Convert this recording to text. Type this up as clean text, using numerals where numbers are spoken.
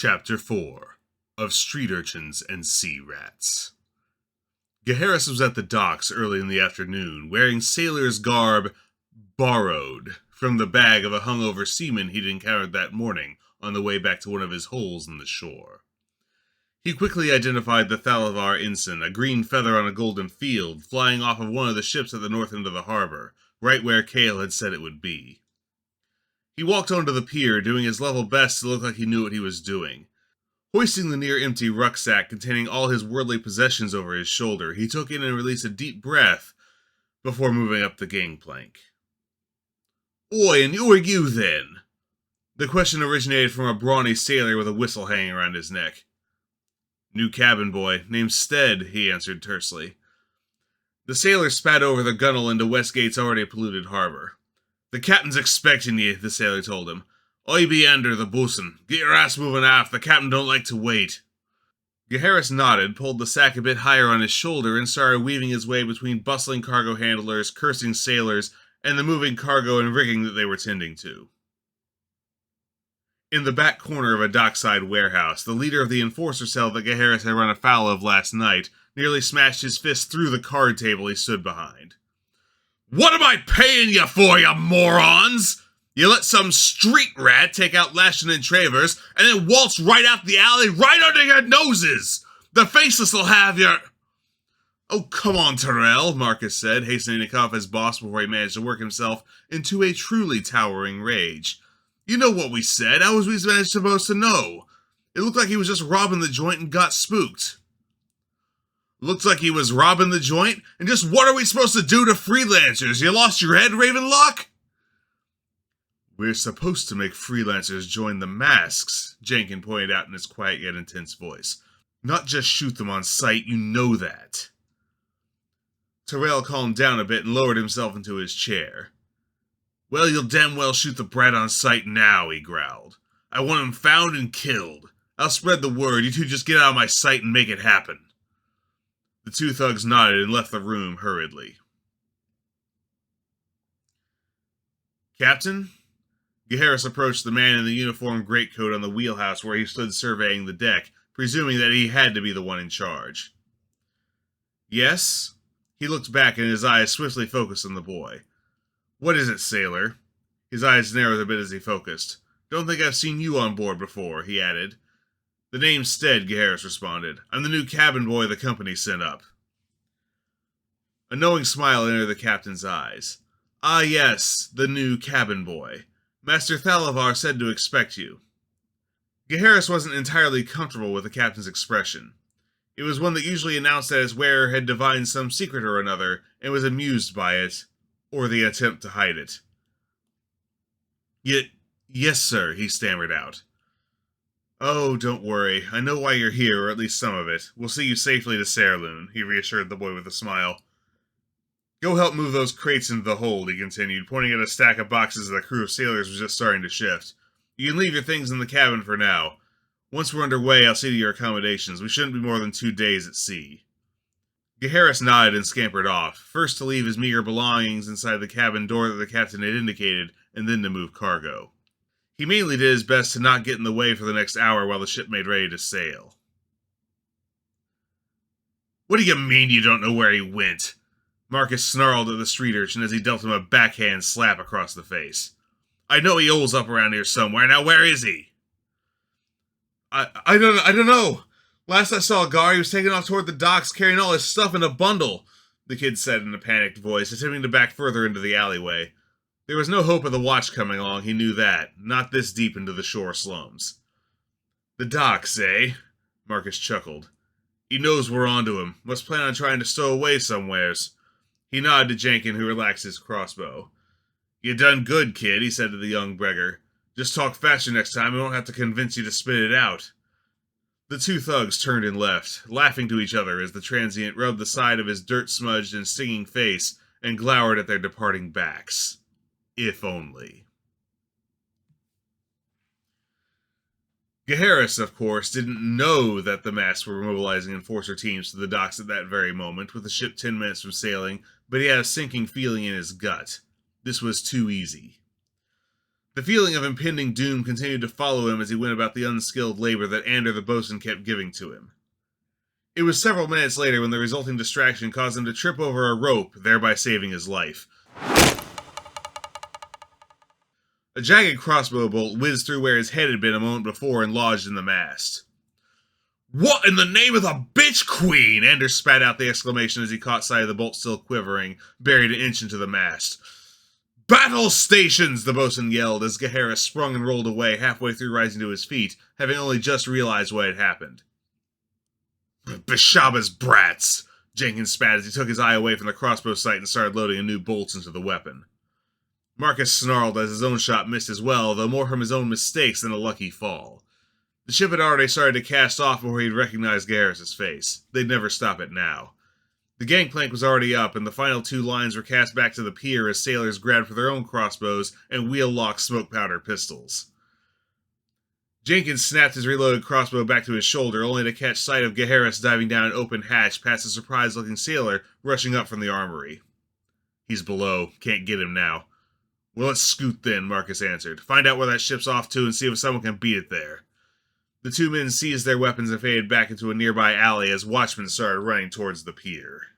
Chapter 4 of Street Urchins and Sea Rats. Gaheris was at the docks early in the afternoon, wearing sailor's garb borrowed from the bag of a hungover seaman he'd encountered that morning on the way back to one of his holes in the shore. He quickly identified the Thalavar ensign, a green feather on a golden field, flying off of one of the ships at the north end of the harbor, right where Kale had said it would be. He walked onto the pier, doing his level best to look like he knew what he was doing. Hoisting the near-empty rucksack containing all his worldly possessions over his shoulder, he took in and released a deep breath before moving up the gangplank. "Oi, and who are you, then?" The question originated from a brawny sailor with a whistle hanging around his neck. "New cabin boy, named Stead," he answered tersely. The sailor spat over the gunwale into Westgate's already polluted harbor. "The captain's expecting ye," the sailor told him. "I be under the bosun. Get your ass moving aft, the captain don't like to wait." Gaheris nodded, pulled the sack a bit higher on his shoulder, and started weaving his way between bustling cargo handlers, cursing sailors, and the moving cargo and rigging that they were tending to. In the back corner of a dockside warehouse, the leader of the enforcer cell that Gaheris had run afoul of last night nearly smashed his fist through the card table he stood behind. "What am I paying you for, you morons? You let some street rat take out Lashin and Travers, and then waltz right out the alley right under your noses! The faceless will have your—" "Oh, come on, Terrell," Marcus said, hastening to cut off his boss before he managed to work himself into a truly towering rage. "You know what we said. How was we supposed to know? It looked like he was just robbing the joint and got spooked." "Looks like he was robbing the joint? And just what are we supposed to do to freelancers? You lost your head, Ravenlock?" "We're supposed to make freelancers join the masks," Jenkin pointed out in his quiet yet intense voice. "Not just shoot them on sight, you know that." Terrell calmed down a bit and lowered himself into his chair. "Well, you'll damn well shoot the brat on sight now," he growled. "I want him found and killed. I'll spread the word. You two just get out of my sight and make it happen." The two thugs nodded and left the room hurriedly. "Captain?" Gaheris approached the man in the uniform greatcoat on the wheelhouse where he stood surveying the deck, presuming that he had to be the one in charge. "Yes?" He looked back and his eyes swiftly focused on the boy. "What is it, sailor?" His eyes narrowed a bit as he focused. "Don't think I've seen you on board before," he added. "The name's Stead," Gaheris responded. "I'm the new cabin boy the company sent up." A knowing smile entered the captain's eyes. "Ah, yes, the new cabin boy. Master Thalavar said to expect you." Gaheris wasn't entirely comfortable with the captain's expression. It was one that usually announced that his wearer had divined some secret or another, and was amused by it, or the attempt to hide it. Yes, sir," he stammered out. "Oh, don't worry. I know why you're here, or at least some of it. We'll see you safely to Sairloon," he reassured the boy with a smile. "Go help move those crates into the hold," he continued, pointing at a stack of boxes that the crew of sailors was just starting to shift. "You can leave your things in the cabin for now. Once we're underway, I'll see to your accommodations. We shouldn't be more than 2 days at sea." Gaheris nodded and scampered off, first to leave his meager belongings inside the cabin door that the captain had indicated, and then to move cargo. He mainly did his best to not get in the way for the next hour while the ship made ready to sail. "What do you mean you don't know where he went?" Marcus snarled at the street urchin as he dealt him a backhand slap across the face. "I know he holes up around here somewhere. Now where is he?" I don't know. Last I saw Gar, he was taking off toward the docks carrying all his stuff in a bundle," the kid said in a panicked voice, attempting to back further into the alleyway. There was no hope of the watch coming along, he knew that, not this deep into the shore slums. "The docks, eh?" Marcus chuckled. "He knows we're onto him. Must plan on trying to stow away somewheres." He nodded to Jenkin, who relaxed his crossbow. "You done good, kid," he said to the young beggar. "Just talk faster next time, we won't have to convince you to spit it out." The two thugs turned and left, laughing to each other as the transient rubbed the side of his dirt-smudged and stinging face and glowered at their departing backs. If only. Gaheris, of course, didn't know that the masks were mobilizing enforcer teams to the docks at that very moment, with the ship 10 minutes from sailing, but he had a sinking feeling in his gut. This was too easy. The feeling of impending doom continued to follow him as he went about the unskilled labor that Ander the bosun kept giving to him. It was several minutes later when the resulting distraction caused him to trip over a rope, thereby saving his life. A jagged crossbow bolt whizzed through where his head had been a moment before and lodged in the mast. "What in the name of the bitch queen?" Ander spat out the exclamation as he caught sight of the bolt still quivering, buried an inch into the mast. "Battle stations!" the bosun yelled as Gaheris sprung and rolled away, halfway through rising to his feet, having only just realized what had happened. "Bishaba's brats!" Jenkins spat as he took his eye away from the crossbow sight and started loading anew bolts into the weapon. Marcus snarled as his own shot missed as well, though more from his own mistakes than a lucky fall. The ship had already started to cast off before he'd recognized Gaheris' face. They'd never stop it now. The gangplank was already up, and the final two lines were cast back to the pier as sailors grabbed for their own crossbows and wheel-locked smoke-powder pistols. Jenkins snapped his reloaded crossbow back to his shoulder, only to catch sight of Gaheris diving down an open hatch past a surprised-looking sailor rushing up from the armory. "He's below. Can't get him now." "Well, let's scoot then," Marcus answered. "Find out where that ship's off to and see if someone can beat it there." The two men seized their weapons and faded back into a nearby alley as watchmen started running towards the pier.